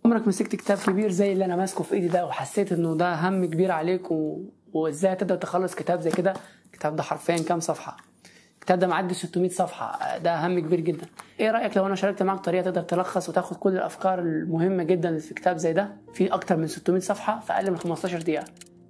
عمرك مسكت كتاب كبير زي اللي انا ماسكه في ايدي ده وحسيت انه ده هم كبير عليك وازاي تقدر تخلص كتاب زي كده؟ الكتاب ده حرفيا كام صفحه؟ الكتاب ده معدي 600 صفحه، ده هم كبير جدا. ايه رايك لو انا شاركت معاك طريقه تقدر تلخص وتاخد كل الافكار المهمه جدا في كتاب زي ده في اكتر من 600 صفحه في اقل من 15 دقيقه؟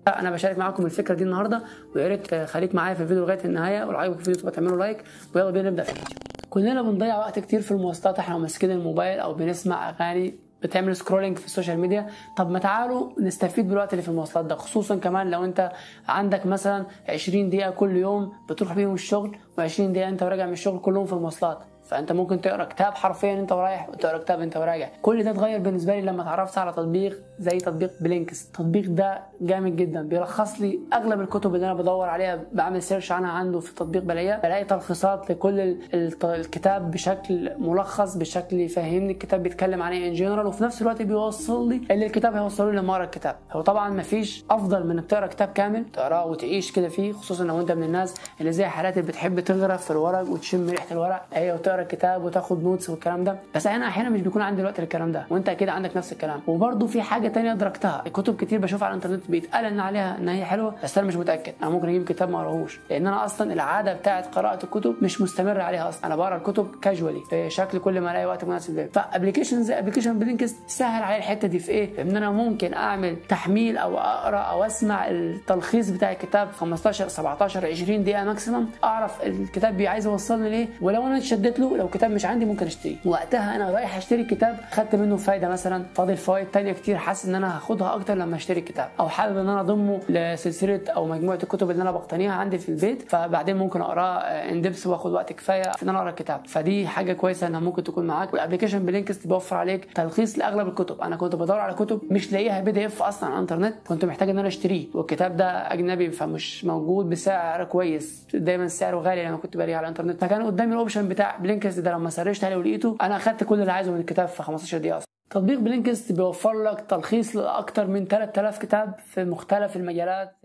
انا بشارك معاكم الفكره دي النهارده، ويا ريت خليك معايا في الفيديو لغايه النهايه، ولو عجبك الفيديو تبقى تعملوا لايك، ويلا بينا نبدا في الفيديو. كلنا بنضيع وقت كتير في المواصلات احنا ماسكين الموبايل او بنسمع اغاني، بتعمل سكرولينج في السوشيال ميديا. طب ما تعالوا نستفيد بالوقت اللي في المواصلات ده، خصوصا كمان لو انت عندك مثلا 20 دقيقه كل يوم بتروح بيهم الشغل، و20 دقيقه انت راجع من الشغل كلهم في المواصلات. فانت ممكن تقرا كتاب حرفيا انت ورايح، وتقرا كتاب انت وراجع. كل ده اتغير بالنسبه لي لما اتعرفت على تطبيق زي تطبيق بلينكست. التطبيق ده جامد جدا، بيلخص لي اغلب الكتب اللي انا بدور عليها، بعمل سيرش عنها عنده في التطبيق، بلاقي تلخيصات لكل الكتاب بشكل ملخص، بشكل يفهمني الكتاب بيتكلم عن ايه ان جنرال، وفي نفس الوقت بيوصل لي اللي الكتاب هيوصله لي لما اقرا الكتاب. هو طبعا مفيش افضل من انك تقرا كتاب كامل، تقراه وتعيش كده فيه، خصوصا لو انت من الناس اللي زي حالاتي اللي بتحب تغرف في الورق وتشم ريحه الورق، وتقرا الكتاب وتاخد نوتس والكلام ده. بس انا احيانا مش بيكون عندي الوقت للكلام ده، وانت اكيد عندك نفس الكلام. وبرده في حاجه تانية ادركتها، الكتب كتير بشوفها على الانترنت بيتقال ان عليها ان هي حلوه، بس انا مش متاكد. انا ممكن اجيب كتاب ما اقراهوش، لان انا اصلا العاده بتاعه قراءه الكتب مش مستمر عليها اصلا. انا بقرا الكتب كاجوالي في شكل كل ما الاقي وقت مناسب ليه. فابلكيشن زي ابلكيشن بلينكست سهل علي الحته دي في ايه؟ ان انا ممكن اعمل تحميل او اقرا او اسمع التلخيص بتاع الكتاب 15 17 20 دقيقه ماكسيمم، اعرف الكتاب عايز يوصلني ليه، ولو انا اتشدت له، لو كتاب مش عندي ممكن اشتريه. وقتها انا رايح اشتري كتاب خدت منه فايده، مثلا فاضل فوائد تانية كتير حاسس ان انا هاخدها اكتر لما اشتري الكتاب، او حابب ان انا اضمه لسلسله او مجموعه الكتب اللي انا بقتنيها عندي في البيت، فبعدين ممكن اقراه ان ديبس واخد وقت كفايه في ان انا اقرا الكتاب. فدي حاجه كويسه انها ممكن تكون معاك. والابلكيشن بلينكست بيوفر عليك تلخيص لاغلب الكتب. انا كنت بدور على كتب مش لاقيها PDF اصلا على الانترنت، كنت محتاج ان انا اشتريه، والكتاب ده اجنبي فمش موجود بسعر كويس، دايما سعره غالي لما كنت بلاقيه على الانترنت. فكان قدامي الاوبشن بتاع بلينكست ده، لما سرشت عليه ولقيته انا اخدت كل اللي عايزه من الكتاب في 15 دقيقه اصلا. تطبيق بلينكست بيوفر لك تلخيص لاكثر من 3000 كتاب في مختلف المجالات.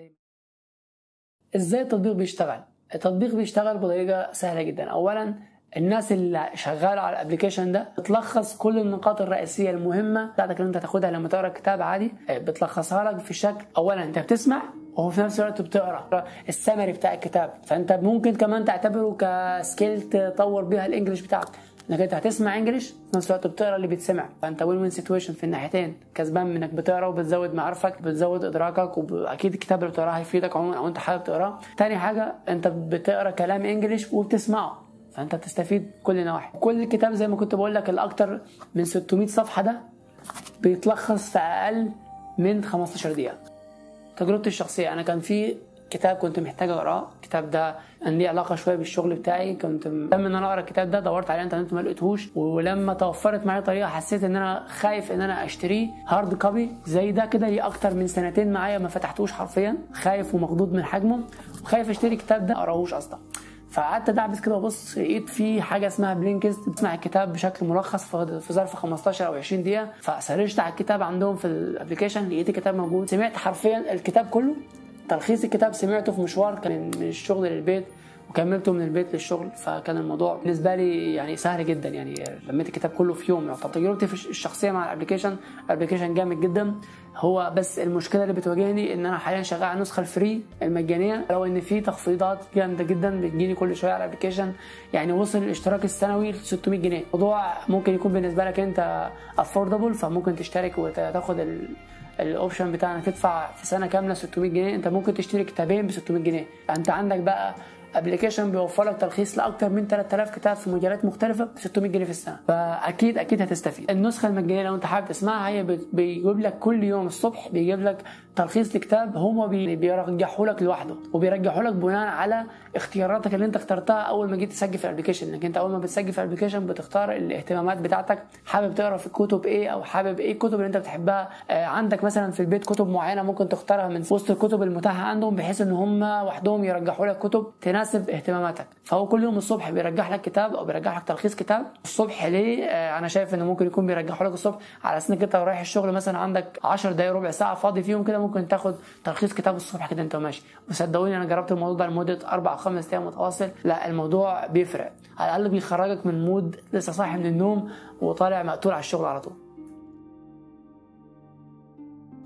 ازاي التطبيق بيشتغل؟ التطبيق بيشتغل بطريقه سهله جدا. اولا الناس اللي شغاله على الابلكيشن ده بتلخص كل النقاط الرئيسيه المهمه بتاعتك اللي انت تاخدها لما تقرا كتاب عادي، بتلخصها لك في شكل. اولا انت بتسمع وفي نفس الوقت بتقرا السمري بتاع الكتاب، فانت ممكن كمان تعتبره كسكيل تطور بيها الانجليش بتاعك، انك انت هتسمع انجليش في نفس الوقت بتقرا اللي بيتسمع. فانت وين وين سيتويشن في الناحيتين، كسبان منك بتقرا وبتزود معارفك، بتزود ادراكك، واكيد الكتاب اللي بتقراه هيفيدك عموما او انت حابب تقراه. تاني حاجه انت بتقرا كلام انجليش وبتسمعه، فانت بتستفيد كل النواحي. كل الكتاب زي ما كنت بقول لك الاكتر من 600 صفحه ده بيتلخص في اقل من 15 دقيقه. تجربتي الشخصيه، انا كان في كتاب كنت محتاج اقراه، الكتاب ده كان ليه علاقه شويه بالشغل بتاعي، كنت لما انا اقرا الكتاب ده دورت عليه انترنت ما لقيتهوش، ولما توفرت معايا طريقه حسيت ان انا خايف ان انا اشتريه هارد كوبي زي ده كده، ليه اكتر من سنتين معايا ما فتحتوش حرفيا، خايف ومخضوض من حجمه، وخايف اشتري الكتاب ده ما اقراهوش اصلا. فقعدت ادعبس كده وبص، لقيت في حاجه اسمها بلينكست بتسمع الكتاب بشكل ملخص في ظرف 15 او 20 دقيقه. فسرشت على الكتاب عندهم في الابلكيشن، لقيت الكتاب موجود، سمعت حرفيا الكتاب كله، تلخيص الكتاب سمعته في مشوار كان من الشغل للبيت، وكملته من البيت للشغل. فكان الموضوع بالنسبه لي يعني سهل جدا، يعني لميت الكتاب كله في يوم. طب تجربتي الشخصيه مع الابلكيشن جامد جدا. هو بس المشكله اللي بتواجهني ان انا حاليا شغال على النسخه الفري المجانيه، لو ان في تخفيضات جامده جدا بتجيني كل شويه على الابلكيشن، يعني وصل الاشتراك السنوي ل 600 جنيه. الموضوع ممكن يكون بالنسبه لك انت افوردبل، فممكن تشترك وتاخد الاوبشن بتاعنا تدفع في سنه كامله 600 جنيه. انت ممكن تشتري كتابين ب 600 جنيه. فانت عندك بقى ابلكيشن بيوفر لك تلخيص لاكثر من 3000 كتاب في مجالات مختلفه ب 600 جنيه في السنه، فاكيد هتستفيد. النسخه المجانيه لو انت حابب تسمعها، هي بيجيب لك كل يوم الصبح بيجيب لك تلخيص لكتاب هم بيرجحوا لك لوحده، وبيرجحوا لك بناء على اختياراتك اللي انت اخترتها اول ما جيت تسجل في الابلكيشن. انك انت اول ما بتسجل في الابلكيشن بتختار الاهتمامات بتاعتك، حابب تقرا في كتب ايه، او حابب ايه الكتب اللي انت بتحبها. عندك مثلا في البيت كتب معينه ممكن تختارها من وسط الكتب المتاحه عندهم، بحيث ان هم وحدهم يرجحوا لك كتب تناسب اهتماماتك. فهو كل يوم الصبح بيرجح لك كتاب او بيرجح لك تلخيص كتاب الصبح. ليه؟ انا شايف انه ممكن يكون بيرجحوا لك الصبح على اساس انك انت رايح الشغل مثلا عندك 10 دقايق ربع ساعه فاضي فيهم كده، ممكن تاخد تلخيص كتاب الصبح كده انت ماشي. وصدقوني انا جربت الموضوع ده لمده 4 أو 5 ايام متواصل، لا الموضوع بيفرق، على الاقل بيخرجك من مود لسه صاحي من النوم وطالع مقتول على الشغل على طول.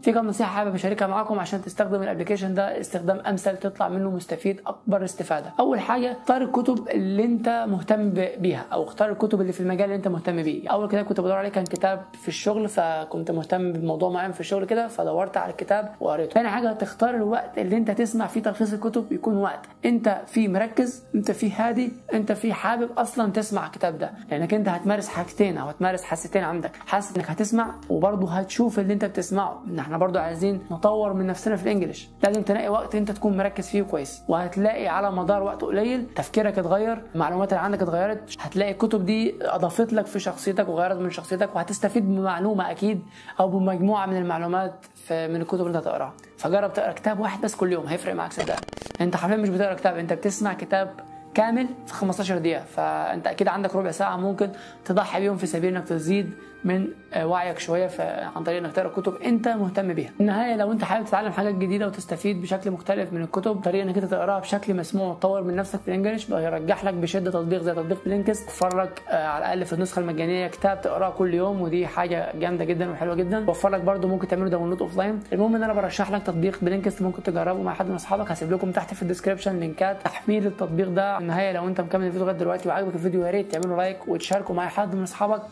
في كام نصيحه حابب اشاركها معاكم عشان تستخدم الابلكيشن ده استخدام امثل تطلع منه مستفيد اكبر استفاده. اول حاجه اختار الكتب اللي انت مهتم بيها، او اختار الكتب اللي في المجال اللي انت مهتم بيه. اول كتاب كنت بدور عليه كان كتاب في الشغل، فكنت مهتم بموضوع معين في الشغل كده فدورت على الكتاب وقريته. ثاني حاجه تختار الوقت اللي انت تسمع فيه تلخيص الكتب، يكون وقت انت فيه مركز، انت فيه هادي، انت فيه حابب اصلا تسمع الكتاب ده، لانك انت هتمارس حاجتين او هتمارس حاستين عندك، حاسس انك هتسمع وبرضه هتشوف اللي انت بتسمعه. ان احنا برضه عايزين نطور من نفسنا في الانجليش، لازم تلاقي وقت انت تكون مركز فيه كويس، وهتلاقي على مدار وقت قليل تفكيرك اتغير، المعلومات اللي عندك اتغيرت، هتلاقي الكتب دي اضافت لك في شخصيتك وغيرت من شخصيتك، وهتستفيد بمعلومه اكيد او بمجموعه من المعلومات من الكتب اللي انت هتقراها. فجرب تقرا كتاب واحد بس كل يوم، هيفرق معاك صدقني. انت حرفيا مش بتقرا كتاب، انت بتسمع كتاب كامل في 15 دقيقة، فانت اكيد عندك ربع ساعة ممكن تضحي بيهم في سبيل انك تزيد من وعيك شوية عن طريق انك تقرا كتب انت مهتم بيها. في النهاية لو انت حابب تتعلم حاجات جديدة وتستفيد بشكل مختلف من الكتب، طريقة انك انت تقراها بشكل مسموع وتطور من نفسك في الانجليش، برجح لك بشدة تطبيق زي تطبيق بلينكست، وفر لك على الاقل في النسخة المجانية كتاب تقراه كل يوم، ودي حاجة جامدة جدا وحلوة جدا. وفر لك برده ممكن تعمله داونلود اوف لاين. المهم ان انا برشح لك تطبيق بلينكست ممكن تجربه مع حد من اصحابك، هسيب لكم تحت في الديسكربشن لينكات تحميل التطبيق ده. في النهاية لو انت مكمل الفيديو لغايه دلوقتي وعجبك الفيديو، يا ريت تعملوا لايك وتشاركوا مع حد من اصحابك.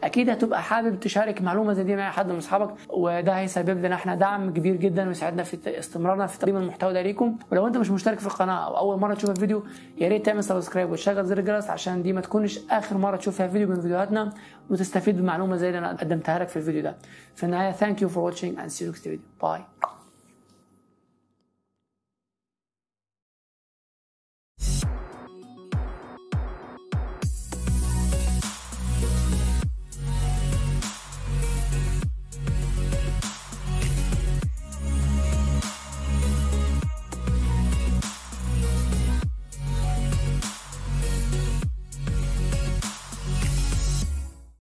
اكيد هتبقى حابب تشارك معلومه زي دي مع حد من اصحابك، وده هيسبب لنا احنا دعم كبير جدا ويساعدنا في استمرارنا في تقديم المحتوى ده ليكم. ولو انت مش مشترك في القناه او اول مره تشوف الفيديو، يا ريت تعمل سبسكرايب وتشغل زر الجرس عشان دي ما تكونش اخر مره تشوف فيها فيديو من فيديوهاتنا، وتستفيد بمعلومه زي اللي انا قدمتها لك في الفيديو ده. في النهايه thank you for watching and see you next video. Bye.